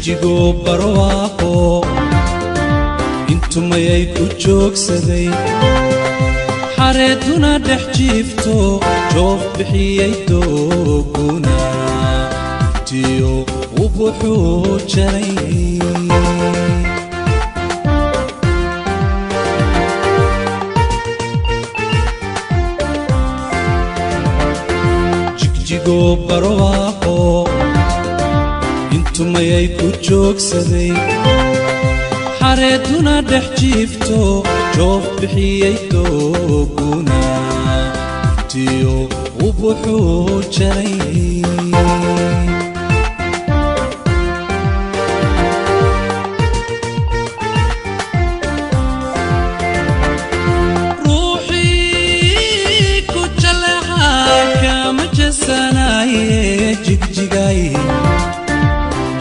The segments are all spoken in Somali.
jigjigo barwaaqo intu mayay ku joogsaday xareeduna dhex jiifto joof bixiyay dooguna tiyo wuxuu jaray jigjigo barwaaqo intu mayay ku joogsaday xareeduna dhex jiifto joof bixiyay dooguna tiyo wuxuu jaray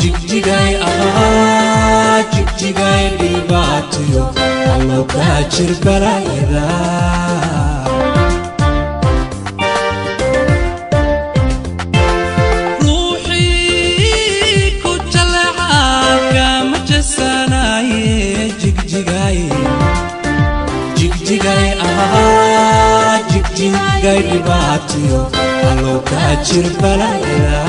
jigjigaay jigjigaay dhibaatiyo allow kaa jir balaayada ruuxii ku jaleeca kama jesanaaye jigjigaay dhibaatiyo allow kaa jir balaayada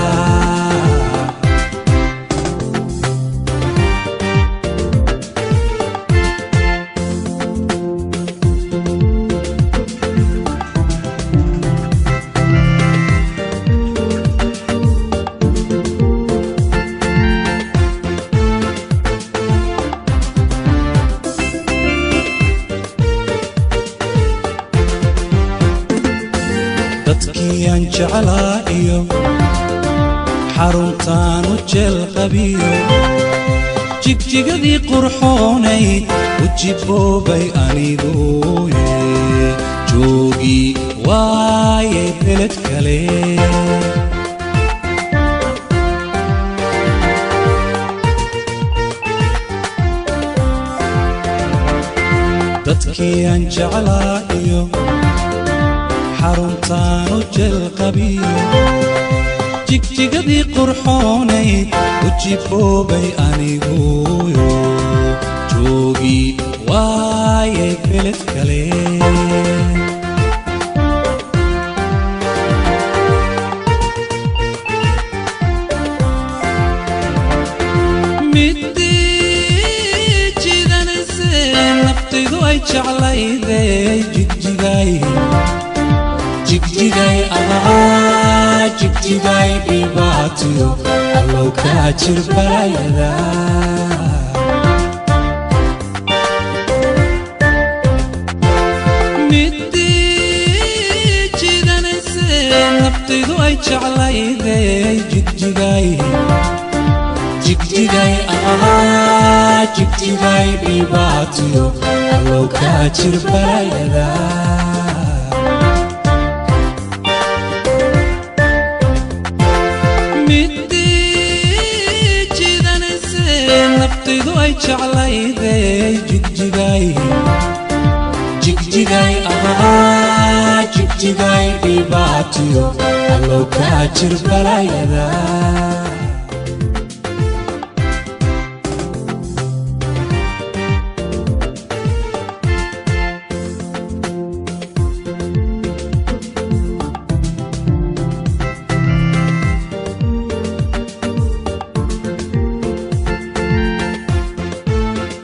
dadkiyan jeclaa iyo xaruntaanu jeel qabiyo jigjigadii qurxoonayd u jiboobay aniguye joogii waaye beled kale dadkiyan jeclaa iyo xaruntaanu jeel qabiyo jigjigadii qurxoonayd u jiboobay aniguyo joogii waayay beled kale midii jidanayse naftaydu ay jeclayday jigjigaay jigjigaay dhibaatiyo allow kaa jir balaayada midii jidanayse naftaydu ay jeclayday jigjigaay dhibaatiyo allow kaa jir balaayada naftaydu ay jeclayday jigjigaay dhibaatiyo allow kaa jir balaayada